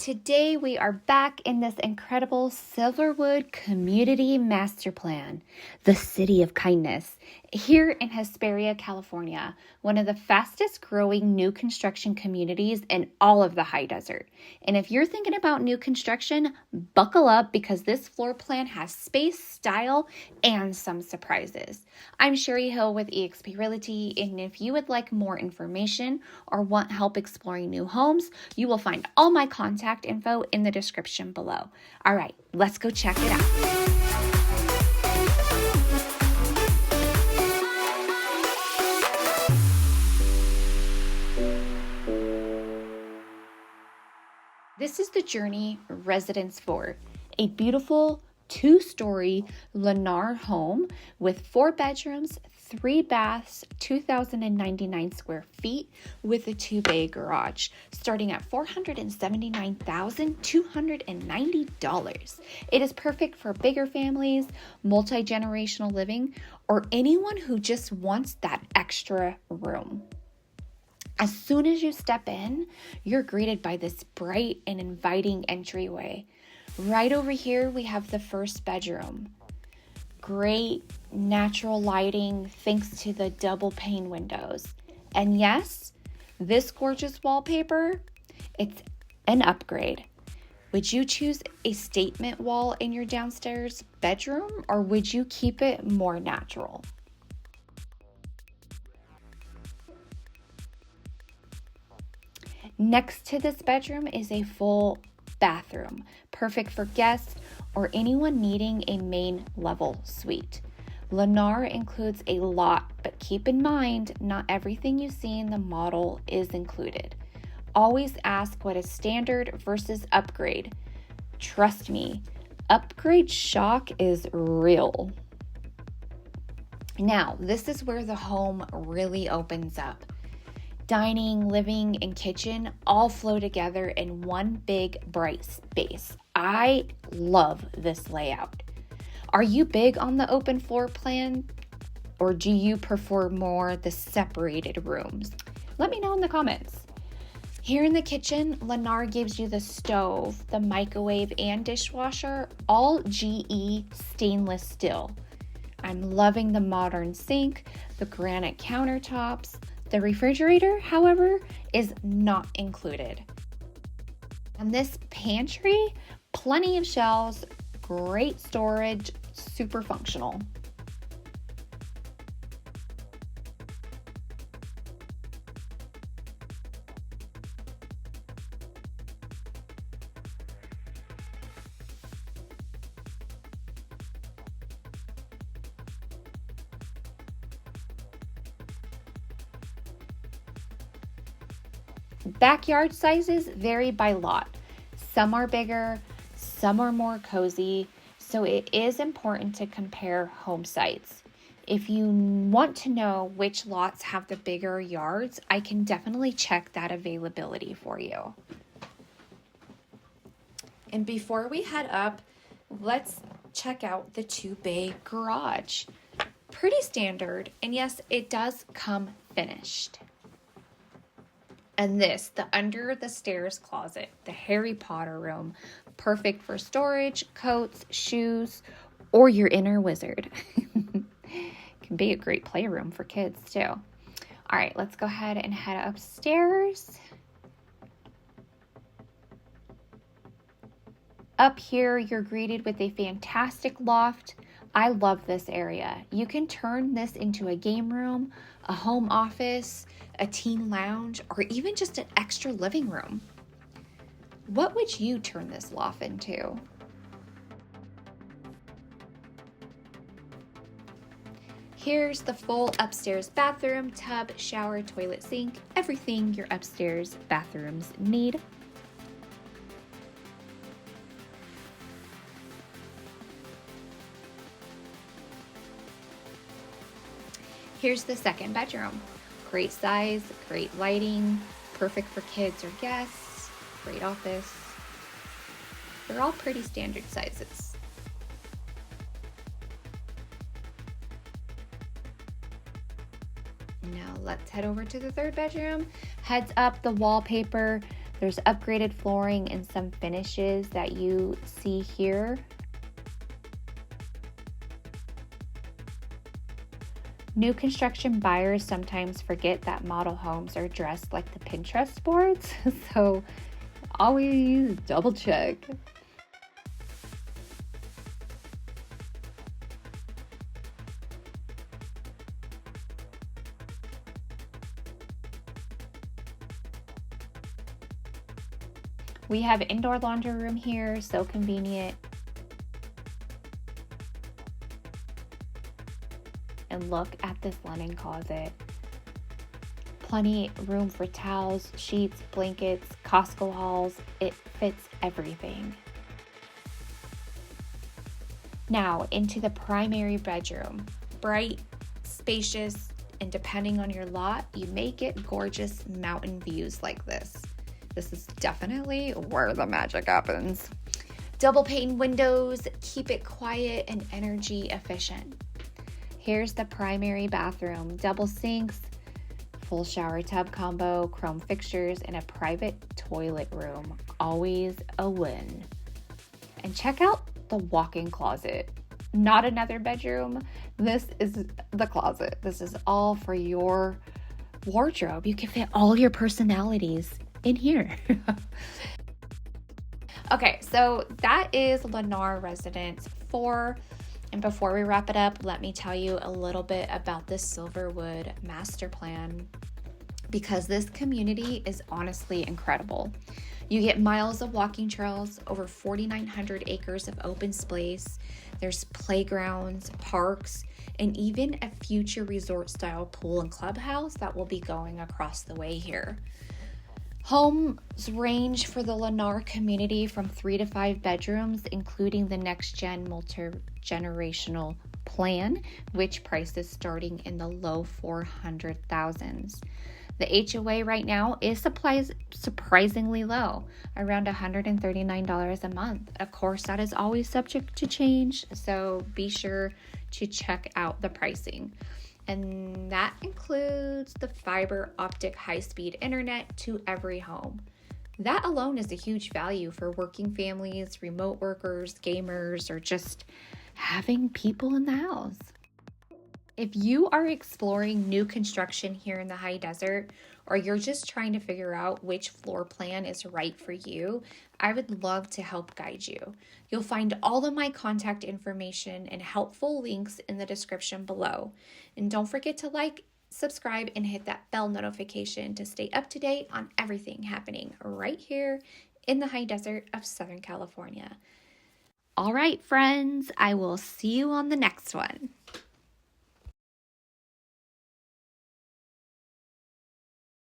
Today we are back in this incredible Silverwood Community Master Plan, the City of Kindness, here in Hesperia, California, one of the fastest growing new construction communities in all of the high desert. And if you're thinking about new construction, buckle up because this floor plan has space, style, and some surprises. I'm Sherry Hill with eXp Realty, and if you would like more information or want help exploring new homes, you will find all my contact info in the description below. All right, let's go check it out. This is the Journey Residence 4, a beautiful 2-story Lennar home with 4 bedrooms, 3 baths, 2,099 square feet with a 2-bay garage, starting at $479,290. It is perfect for bigger families, multi-generational living, or anyone who just wants that extra room. As soon as you step in, you're greeted by this bright and inviting entryway. Right over here, we have the first bedroom. Great natural lighting thanks to the double pane windows. And yes, this gorgeous wallpaper, it's an upgrade. Would you choose a statement wall in your downstairs bedroom, or would you keep it more natural? Next to this bedroom is a full bathroom, perfect for guests or anyone needing a main level suite. Lennar includes a lot, but keep in mind, not everything you see in the model is included. Always ask what is standard versus upgrade. Trust me, upgrade shock is real. Now, this is where the home really opens up. Dining, living, and kitchen all flow together in one big bright space. I love this layout. Are you big on the open floor plan, or do you prefer more the separated rooms? Let me know in the comments. Here in the kitchen, Lennar gives you the stove, the microwave, and dishwasher, all GE stainless steel. I'm loving the modern sink, the granite countertops. The refrigerator, however, is not included. And this pantry, plenty of shelves, great storage, super functional. Backyard sizes vary by lot. Some are bigger, some are more cozy, so it is important to compare home sites. If you want to know which lots have the bigger yards, I can definitely check that availability for you. And before we head up, let's check out the 2-bay garage. Pretty standard, and yes, it does come finished. And this, the under the stairs closet, the Harry Potter room, perfect for storage, coats, shoes, or your inner wizard. Can be a great playroom for kids too. All right, let's go ahead and head upstairs. Up here, you're greeted with a fantastic loft. I love this area. You can turn this into a game room, a home office, a teen lounge, or even just an extra living room. What would you turn this loft into? Here's the full upstairs bathroom, tub, shower, toilet, sink, everything your upstairs bathrooms need. Here's the second bedroom. Great size, great lighting, perfect for kids or guests, great office. They're all pretty standard sizes. Now let's head over to the third bedroom. Heads up, the wallpaper There's upgraded flooring and some finishes that you see here. New construction buyers sometimes forget that model homes are dressed like the Pinterest boards, so always double check. We have indoor laundry room here, so convenient. And look at this linen closet. Plenty room for towels, sheets, blankets, Costco hauls. It fits everything. Now into the primary bedroom. Bright, spacious, and depending on your lot, you may get gorgeous mountain views like this. This is definitely where the magic happens. Double pane windows, keep it quiet and energy efficient. Here's the primary bathroom, double sinks, full shower tub combo, chrome fixtures, and a private toilet room. Always a win. And check out the walk-in closet. Not another bedroom. This is the closet. This is all for your wardrobe. You can fit all your personalities in here. Okay, so that is Lennar Residence 4. And before we wrap it up, let me tell you a little bit about the Silverwood master plan, because this community is honestly incredible. You get miles of walking trails, over 4,900 acres of open space. There's playgrounds, parks, and even a future resort-style pool and clubhouse that will be going across the way here. Homes range for the Lennar community from 3 to 5 bedrooms, including the next-gen multi-generational plan, which prices starting in the low 400,000s. The HOA right now is surprisingly low, around $139 a month. Of course, that is always subject to change, so be sure to check out the pricing. And that includes the fiber optic high-speed internet to every home. That alone is a huge value for working families, remote workers, gamers, or just having people in the house. If you are exploring new construction here in the high desert, or you're just trying to figure out which floor plan is right for you, I would love to help guide you. You'll find all of my contact information and helpful links in the description below. And don't forget to like, subscribe, and hit that bell notification to stay up to date on everything happening right here in the high desert of Southern California. All right, friends, I will see you on the next one.